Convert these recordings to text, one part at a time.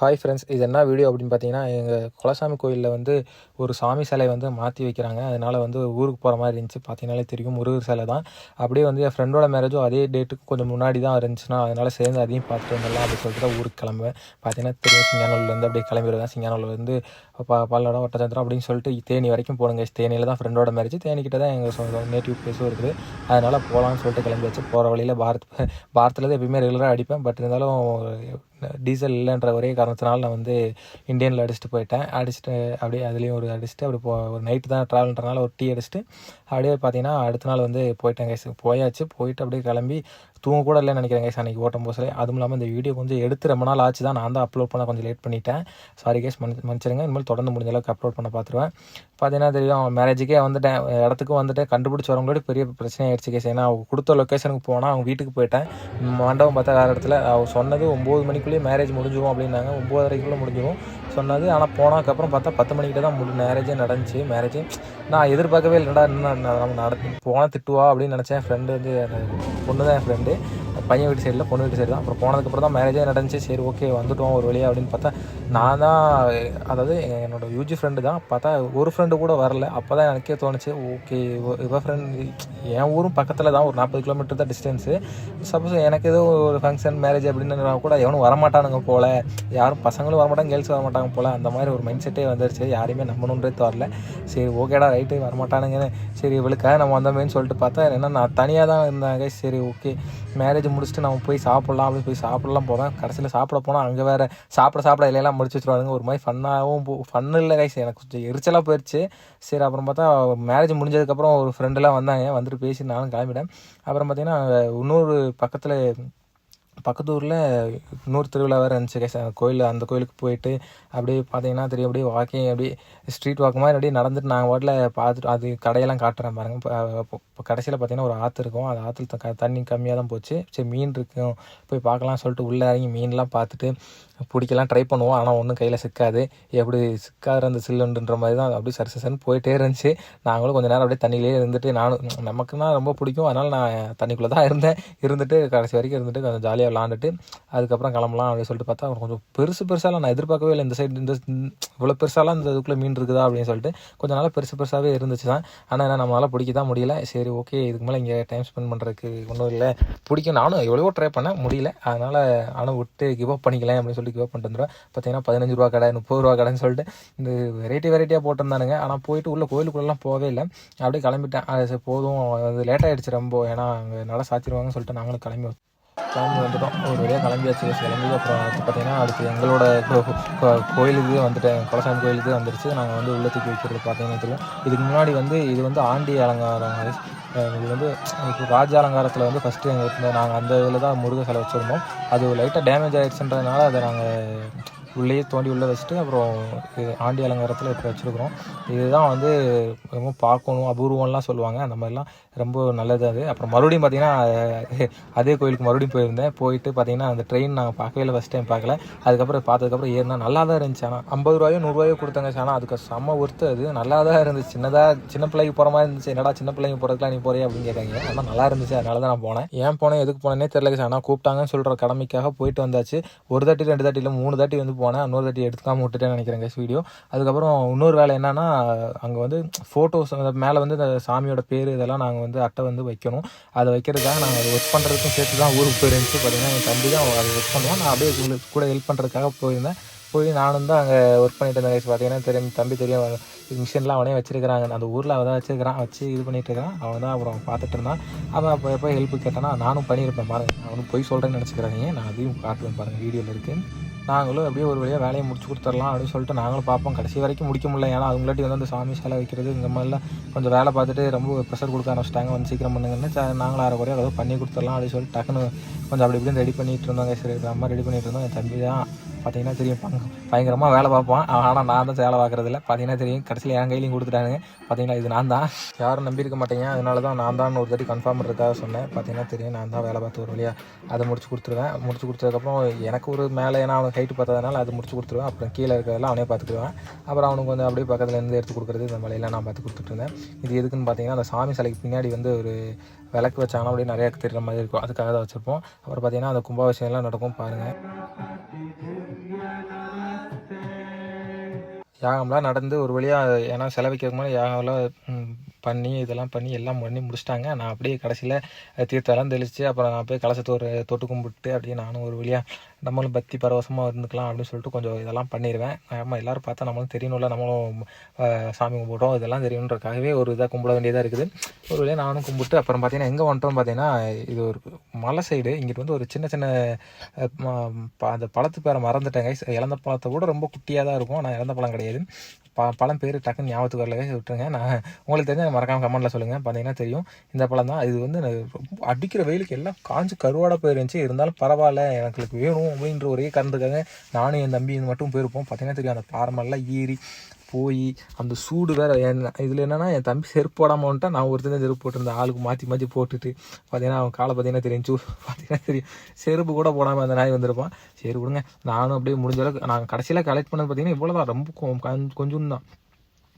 Hi friends, இது என்ன video அப்படின்னு பார்த்தீங்கன்னா, எங்கள் குலசாமி கோயிலில் வந்து ஒரு சாமி சிலை வந்து மாற்றி வைக்கிறாங்க. அதனால் வந்து ஊருக்கு போகிற மாதிரி இருந்துச்சு. பார்த்தீங்கனாலே தெரியும், முருகர் சிலை தான். அப்படியே வந்து என் ஃப்ரெண்டோட மேரேஜும் அதே டேட்டுக்கு கொஞ்சம் முன்னாடி தான் இருந்துச்சுன்னா, அதனால் சேர்ந்து அதையும் பார்த்துட்டு வந்துடலாம் அப்படின்னு சொல்லிட்டு தான் ஊருக்கு கிளம்புவேன். பார்த்தீங்கன்னா தெரியும், சிங்கானூர்லேருந்து அப்படியே கிளம்பிடுவேன். சிங்கானூர்லேருந்து பல்லடம், ஒட்டச்சத்திரம் அப்படின்னு சொல்லிட்டு தேனி வரைக்கும் போகணுங்க. தேனியில் தான் ஃப்ரெண்டோட மேரேஜ். தேனிக்கிட்ட தான் எங்கள் நேட்டிவ் பிளேஸும் இருக்குது. அதனால் போகலான்னு சொல்லிட்டு கிளம்பியாச்சு. போகிற வழியில் பாரத்தில் தான் எப்பயுமே ரெகுலராக அடிப்பேன். பட் இருந்தாலும் டீசல் இல்லைன்ற ஒரே காரணத்தினால நான் வந்து இந்தியனில் அடிச்சுட்டு போயிட்டேன். அடிச்சுட்டு அப்படியே அதுலேயும் அடிச்சுட்டு அப்படி ஒரு நைட்டு தான் ட்ராவல்ன்றனால ஒரு டீ அடிச்சுட்டு அப்படியே பார்த்தீங்கன்னா அடுத்த நாள் வந்து போயிட்டேன் கைஸ். போயிட்டு அப்படியே கிளம்பி தூங்க கூட இல்லைன்னு நினைக்கிறேன் கைஸ் அன்றைக்கி ஓட்டும் போசில். அதுவும் இல்லாமல் இந்த வீடியோ கொஞ்சம் எடுத்து ரொம்ப நாள் ஆச்சு தான். நான் தான் அப்லோட் பண்ண கொஞ்சம் லேட் பண்ணிட்டேன். சாரி கைஸ், மன்னிச்சிருங்க. இனிமேல் தொடர்ந்து முடிஞ்ச அளவுக்கு அப்லோட் பண்ண பார்த்துருவேன். பார்த்தீங்கன்னா தெரியும், மேரேஜுக்கே வந்துட்டேன், இடத்துக்கும் வந்துட்டு கண்டுபிடிச்சி வரவங்களோட பெரிய பிரச்சனை ஆகிடுச்சு கைஸ். ஏன்னா அவங்க கொடுத்த லொக்கேஷனுக்கு போனால் அவங்க வீட்டுக்கு போயிட்டேன். மண்டபம் பார்த்தா வேறு இடத்துல. அவங்க சொன்னது 9 மணிக்குள்ளேயே மேரேஜ் முடிஞ்சிடும் அப்படின்னாங்க. 9:30க்குள்ளே முடிஞ்சிடும் சொன்னது. ஆனால் போனதுக்கப்புறம் பார்த்தா 10 மணிக்கிட்ட தான் மேரேஜே நடந்துச்சு. நான் எதிர்பார்க்கவே இல்லைடா, நம்ம போனால் திட்டுவா அப்படின்னு நினச்சேன். ஃப்ரெண்டு வந்து பொண்ணு தான் என் ஃப்ரெண்டு, பையன் வீட்டு சைடில் பொண்ணு வீட்டு சைடு தான். அப்புறம் போனதுக்கப்புறம் தான் மேரேஜே நடந்துச்சு. சரி ஓகே வந்துவிட்டோம் ஒரு வழியாக அப்படின்னு பார்த்தா, நான் தான் அதாவது என்னோடய யூஜி ஃப்ரெண்டு தான். பார்த்தா ஒரு ஃப்ரெண்டு கூட வரல. அப்போ தான் எனக்கே தோணுச்சு, ஓகே இவ ஃப்ரெண்டு என் ஊரும் பக்கத்தில் தான், ஒரு 40 கிலோமீட்டர் தான் டிஸ்டன்ஸு. சப்போஸ் எனக்கு ஏதோ ஒரு ஃபங்க்ஷன் மேரேஜ் அப்படின்னு கூட எவனும் வரமாட்டானுங்க போல், யாரும் பசங்களும் வரமாட்டாங்க, கேர்ள்ஸ் வரமாட்டாங்க போல். அந்த மாதிரி ஒரு மைண்ட் செட்டே வந்துருச்சு. யாரையுமே நம்பணுன்றது வரல. சரி ஓகேடா ரைட்டு வரமாட்டானுங்கன்னு சரி இவளுக்காக நம்ம வந்தோமேன்னு சொல்லிட்டு பார்த்தா, ஏன்னா நான் தனியாக தான் இருந்தாங்க. சரி ஓகே மேரேஜ் முடிச்சுட்டு நம்ம போய் சாப்பிட்லாம் அப்படின்னு போய் சாப்பிட்லாம் போவேன். கடைசியில் சாப்பிட போனால் அங்கே வேறு சாப்பிட இலையெல்லாம் முடிச்சு வச்சுருவாங்க. ஒரு மாதிரி ஃபன்னு இல்லை கைஸ், எனக்கு கொஞ்சம் எரிச்சலாக போயிடுச்சு. சரி அப்புறம் பார்த்தா மேரேஜ் முடிஞ்சதுக்கப்புறம் ஒரு ஃப்ரெண்டெல்லாம் வந்தாங்க, வந்துட்டு பேசி நானும் கிளம்பிட்டேன். அப்புறம் பார்த்தீங்கன்னா இன்னொரு பக்கத்து ஊரில் இன்னொரு திருவிழா வேறு இருந்துச்சு கைஸ். கோயில், அந்த கோயிலுக்கு போயிட்டு அப்படியே பார்த்தீங்கன்னா தெரியும், அப்படியே வாக்கிங் அப்படியே ஸ்ட்ரீட் வாக் மாதிரி அப்படியே நடந்துட்டு நாங்கள் வாட்டில் பார்த்துட்டு அது கடையெல்லாம் காட்டுறேன் பாருங்கள். இப்போ கடைசியில் பார்த்தீங்கன்னா ஒரு ஆற்று இருக்கும். அது ஆற்றுல தண்ணி கம்மியாக தான் போச்சு. சரி மீன் இருக்கும் போய் பார்க்கலாம்னு சொல்லிட்டு உள்ளே இறங்கி மீன்லாம் பார்த்துட்டு பிடிக்கலாம் ட்ரை பண்ணுவோம். ஆனால் ஒன்றும் கையில் சிக்காது. எப்படி சிக்காத அந்த சில்லுன்ற மாதிரி தான் அப்படியே சர்சன்னு போயிட்டே இருந்துச்சு. நாங்களும் கொஞ்சம் நேரம் அப்படியே தண்ணியிலே இருந்துட்டு, நமக்குன்னா ரொம்ப பிடிக்கும், அதனால் நான் தண்ணிக்குள்ளே தான் இருந்துட்டு கடைசி வரைக்கும் இருந்துட்டு கொஞ்சம் ஜாலியாக விளாண்டுட்டு அதுக்கப்புறம் கிளம்பலாம் அப்படின்னு சொல்லிட்டு பார்த்தா கொஞ்சம் பெருசாலாம் நான் எதிர்பார்க்கவே இல்லை. இந்த சைடு இவ்வளோ பெருசாலாம் இந்த இதுக்குள்ளே மீன் இருக்குதா அப்படின்னு சொல்லிட்டு கொஞ்சம் நாளாக பெருசாகவே இருந்துச்சு தான். ஆனால் என்ன நம்மளால் பிடிக்க தான் முடியல. சரி ஓகே இதுக்கு மேலே இங்கே டைம் ஸ்பெண்ட் பண்ணுறதுக்கு ஒன்றும் இல்லை, பிடிக்கும். நானும் எவ்வளவோ ட்ரை பண்ணேன், முடியல. அதனால் நானும் விட்டு கிவ் அப் பண்ணிக்கலாம் அப்படின்னு சொல்லிட்டு கிவ் அப் பண்ணிட்டு வந்துடுவேன். பார்த்தீங்கன்னா 15 ரூபா கடை, 30 ரூபா கடைன்னு சொல்லிட்டு இந்த வெரைட்டியாக போட்டிருந்தானுங்க. ஆனால் போயிட்டு உள்ள கோயிலுக்குள்ளெல்லாம் போகவே இல்லை. அப்படியே கிளம்பிட்டேன். அது போதும், அது லேட்டாகிடுச்சு ரொம்ப, ஏன்னா அங்கே நல்லா சாத்திடுவாங்கன்னு சொல்லிட்டு நாங்களும் கிளம்பி வந்துட்டோம். ஒரு வழியாக கிளம்பியாச்சு. அப்புறம் பார்த்தீங்கன்னா அடுத்து எங்களோட கோயிலுக்கு வந்துட்டேன். குலசாமி கோயிலுக்கு வந்துடுச்சு. நாங்கள் வந்து உள்ள தூக்கி வைக்கிறது பார்த்தீங்கன்னா தெரியும். இதுக்கு முன்னாடி வந்து இது வந்து ஆண்டி அலங்காரம். இது வந்து இப்போ ராஜ அலங்காரத்தில் வந்து ஃபஸ்ட்டு எங்கள் நாங்கள் அந்த இதில் தான் முருக சிலை வச்சுருந்தோம். அது லைட்டாக டேமேஜ் ஆகிடுச்சுன்றதுனால அதை நாங்கள் உள்ளே தோண்டி உள்ளே வச்சுட்டு அப்புறம் ஆண்டி அலங்காரத்தில் இப்போ வச்சுருக்குறோம். இதுதான் வந்து ரொம்ப பார்க்கணும், அபூர்வம்லாம் சொல்லுவாங்க. அந்த மாதிரிலாம் ரொம்ப நல்லது அது. அப்புறம் மறுபடியும் பார்த்திங்கன்னா அதே கோயிலுக்கு மறுபடியும் போயிருந்தேன். போயிட்டு பார்த்திங்கன்னா அந்த ட்ரெயின் நாங்கள் பார்க்கவே இல்லை, ஃபஸ்ட் டைம் பார்க்கல. அதுக்கப்புறம் பார்த்ததுக்கப்புறம் ஏறினா நல்லா தான் இருந்துச்சு. ஆனால் 50 ரூபாயோ 100 ரூபாயோ கொடுத்தாங்க. ஆனால் அதுக்கு செம்ம ஒர்த்து. அது நல்லா தான் இருந்துச்சு. சின்ன பிள்ளைக்கு போகிற மாதிரி இருந்துச்சு. என்னடா சின்ன பிள்ளைங்க போகிறதுக்குலாம் நீ போறியா அப்படின்னு கேட்காங்க. ஆனால் நல்லா இருந்துச்சு, அதனால தான் நான் போனேன். ஏன் போனேன் எதுக்கு போனேன்னே தெரியல. ஆனால் கூப்பிட்டாங்கன்னு சொல்கிற கடமைக்காக போயிட்டு வந்தாச்சு. ஒரு தாட்டி 2 தாட்டி இல்லை 3 தாட்டி வந்து போனேன். இன்னொரு தாட்டி எடுத்துக்காமல் விட்டுட்டேன்னு நினைக்கிறேன் வீடியோ. அதுக்கப்புறம் இன்னொரு வேலை என்னன்னா, அங்கே வந்து ஃபோட்டோஸ் மேலே வந்து இந்த சாமியோட பேர் இதெல்லாம் நாங்கள் வந்து அட்டை வந்து வைக்கணும். அதை வைக்கிறதுக்காக நாங்கள் அதை ஒர்க் பண்ணுறதுக்கும் சேர்த்து தான் ஊருக்கு போயிருந்துச்சு. பார்த்தீங்கன்னா என் தம்பி தான் அதை ஒர்க் பண்ணுவோம். நான் அப்படியே கூட ஹெல்ப் பண்ணுறதுக்காக போயிருந்தேன். நானும் தான் அங்கே ஒர்க் பண்ணிட்டு இருந்தேன். பார்த்தீங்கன்னா தெரியும், தம்பி தெரியும், மிஷின்லாம் அவனே வச்சிருக்கிறாங்க. அந்த ஊரில் அவன் தான் வச்சு இது பண்ணிட்டு இருக்கிறான். அவன் தான் அப்புறம் பார்த்துட்டு இருந்தான். அவன் அப்போ எப்போ ஹெல்ப்பு கேட்டானா நானும் பண்ணியிருப்பேன் பாருங்கள். அவனும் போய் சொல்கிறேன்னு நினச்சிக்கிறாங்க. நான் அதையும் காட்டுவேன் பாருங்கள், வீடியோவில் இருக்குது. நாங்களும் அப்படியே ஒரு வழியாக வேலையை முடிச்சு கொடுத்துடலாம் அப்படின்னு சொல்லிட்டு நாங்களும் பார்ப்போம். கடைசி வரைக்கும் முடிக்க முடியல. ஏன்னா அவங்களாட்டி வந்து அந்த சாமி சிலை வைக்கிறது இந்த மாதிரிலாம் கொஞ்சம் வேலை பார்த்துட்டு ரொம்ப ப்ரெஷர் கொடுக்க ஆரம்பிச்சிட்டாங்க. வந்து சீக்கிரம் பண்ணுங்கன்னு நாங்களும் அரைக்குறையாக ஏதோ பண்ணி கொடுத்துடலாம் அப்படின்னு சொல்லிட்டு டக்குன்னு கொஞ்சம் அப்படி இப்படின்னு ரெடி பண்ணிகிட்டு இருந்தாங்க. சரி நம்ம ரெடி பண்ணிகிட்டு இருந்தோம். என் தம்பி தான் பார்த்தீங்கன்னா தெரியும், பயங்கரமாக வேலை பார்ப்பான். ஆனால் நான் தான் வேலை பார்க்குறதில்ல. பார்த்தீங்கன்னா தெரியும், கடைசியில் என் கையிலையும் கொடுத்துட்டானுங்க. பார்த்தீங்கன்னா இது நான் தான், யாரும் நம்பியிருக்க மாட்டேங்க. அதனால தான் நான் தான் ஒரு தாட்டி கன்ஃபார்ம் பண்ணுறதுக்காக சொன்னேன். பார்த்தீங்கன்னா தெரியும், நான் தான் வேலை பார்த்து ஒரு வழியாக அதை முடிச்சு கொடுத்துருவேன். முடிச்சு கொடுத்ததுக்கப்புறம் எனக்கு ஒரு மேலே, ஏன்னா அவனுக்கு ஹைட்டு பார்த்ததுனால அது முடிச்சு கொடுத்துருவேன். அப்புறம் கீழே இருக்கிறதெல்லாம் அவனே பார்த்துக்குவேன். அப்புறம் அவனுக்கு வந்து அப்படியே பக்கத்துலேருந்து எடுத்து கொடுக்குறது இந்த மாதிரிலாம் நான் பார்த்து கொடுத்துட்ருந்தேன். இது எதுக்குன்னு பார்த்தீங்கன்னா, அந்த சாமி சிலைக்கு பின்னாடி வந்து ஒரு விளக்கு வச்சாங்கன்னா அப்படியே நிறையா தெரிகிற மாதிரி இருக்கும். அதுக்காக தான் வச்சுருப்போம். அப்புறம் பார்த்தீங்கன்னா அந்த கும்பாபிஷேகம்லாம் நடக்கும் பாருங்கள். யாகம்லாம் நடந்து ஒரு வழியாக, ஏன்னா சிலை வைக்கிறதுக்கு முன்னாடி யாகம்லாம் பண்ணி இதெல்லாம் பண்ணி எல்லாம் பண்ணி முடிச்சிட்டாங்க. நான் அப்படியே கடைசியில் தீர்த்தம்லாம் தெளித்து அப்புறம் நான் போய் கலசத்தை ஒரு தொட்டு கும்பிட்டு அப்படியே நானும் ஒரு வழியாக நம்மளும் பக்தி பரவசமாக இருந்துக்கலாம் அப்படின்னு சொல்லிட்டு கொஞ்சம் இதெல்லாம் பண்ணிடுவேன். ஆமாம், எல்லோரும் பார்த்தா நம்மளும் தெரியணும்ல, நம்மளும் சாமி கும்பிட்டோம் இதெல்லாம் தெரியணுன்றக்காகவே ஒரு இதாக கும்பிட வேண்டியதாக இருக்குது. ஒரு வழியாக நானும் கும்பிட்டு அப்புறம் பார்த்தீங்கன்னா எங்கே வந்துட்டோம் பார்த்தீங்கன்னா, இது ஒரு மலை சைடு. இங்கிட்டு வந்து ஒரு சின்ன சின்ன அந்த பழத்து பேரை மறந்துட்டேங்க. இழந்த பழத்தை கூட ரொம்ப குட்டியாக தான் இருக்கும். நான் இழந்த பழம் கிடையாது. பழம் பேர் டக்குன்னு ஞாபகத்துக்கு வரல, விட்டுருங்க. நான் உங்களுக்கு தெரிஞ்ச மறக்காமல் கமெண்ட்டில் சொல்லுங்கள். பார்த்தீங்கன்னா தெரியும் இந்த பழம் தான். இது வந்து ரொம்ப அடிக்கிற வெயிலுக்கு எல்லாம் காஞ்சு கருவாடாக போயிருந்துச்சு. இருந்தாலும் பரவாயில்ல, எனக்கு வேணும் அப்படின்ற ஒரே காரணத்துக்காக நானும் என் தம்பி இது மட்டும் போயிருப்போம். பார்த்தீங்கன்னா தெரியும் அந்த பாறைமெல்லாம் ஏறி போய் அந்த சூடு வேறு. இதில் என்னென்னா என் தம்பி செருப்பு போடாமல் வந்துட்டா, நான் ஒருத்தர் செருப்பு போட்டிருந்தேன். ஆளுக்கு மாற்றி போட்டுட்டு பார்த்தீங்கன்னா அவன் காலை பார்த்தீங்கன்னா தெரியும், பார்த்தீங்கன்னா தெரியும், செருப்பு கூட போடாமல் அந்த நாய் வந்திருப்பான். சரி விடுங்க, நானும் அப்படியே முடிஞ்ச அளவுக்கு நான் கடைசியில் கலெக்ட் பண்ணது பார்த்தீங்கன்னா இவ்வளோ தான், ரொம்ப கொஞ்சம் தான்.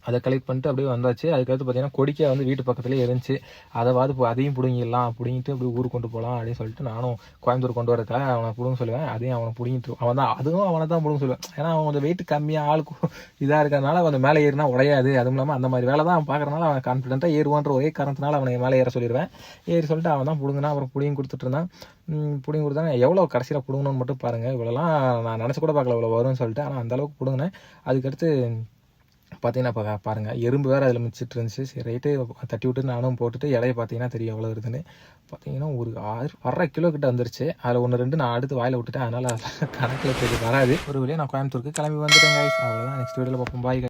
அதை கலெக்ட் பண்ணிட்டு அப்படியே வந்தாச்சு. அதுக்கடுத்து பார்த்தீங்கன்னா கொடிக்காய் வந்து வீட்டு பக்கத்துலேயே இருந்துச்சு. அதையும் பிடுங்கிடலாம், பிடுங்கிட்டு அப்படியே ஊருக்கு கொண்டு போகலாம் அப்படின்னு சொல்லிட்டு நானும் கோயம்புத்தூர் கொண்டு வரதுக்காக அவனை பிடுங்க சொல்லுவேன். அதையும் அவனை பிடுங்கிட்டு அவனை தான் பிடுங்க சொல்லுவேன். ஏன்னா அவன் கொஞ்சம் வெயிட் கம்மியாக ஆளுக்கு இதாக இருக்கிறதுனால கொஞ்சம் மேலே ஏறினா உடையாது. அதுவும் இல்லாமல் அந்த மாதிரி வேலை தான் அவன் பார்க்குறதுனால அவன் கான்ஃபிடென்ட்டாக ஏறுவான்ற ஒரே காரணத்தினால அவனை மேலே ஏற சொல்லிடுவேன். ஏறி சொல்லிட்டு அவன் தான் பிடுங்கினா. அப்புறம் பிடிங்கி கொடுத்துட்டு இருந்தான். பிடிங்கி கொடுத்தாங்க. எவ்வளோ கடைசியில் பிடுங்கணும்னு மட்டும் பாருங்கள். இவ்வளோலாம் நான் நினச்சி கூட பார்க்கல இவ்வளோ வரும்னு சொல்லிட்டு. ஆனால் அந்தளவுக்கு பிடுங்கினேன். அதுக்கடுத்து பார்த்தீங்கன்னா இப்போ பாருங்கள், எறும்பு வேறு அதில் மிச்சிட்டு இருந்துச்சு. சரி ரைட்டு தட்டி விட்டு நானும் போட்டுட்டு இலையை பார்த்தீங்கன்னா தெரியும் எவ்வளோ இருக்குதுன்னு. பார்த்தீங்கன்னா ஒரு 1.5 கிலோ கிட்ட வந்துருச்சு. அதில் 1-2 நான் அடுத்து வாயில் விட்டுட்டேன். அதனால் கணக்கில் வராது. ஒரு வழியாக நான் கோயம்புத்தூருக்கு கிளம்பி வந்துட்டேன் கைஸ். அவ்வளோதான். நெக்ஸ்ட் வீடியோவில் பார்ப்போம். பாய்.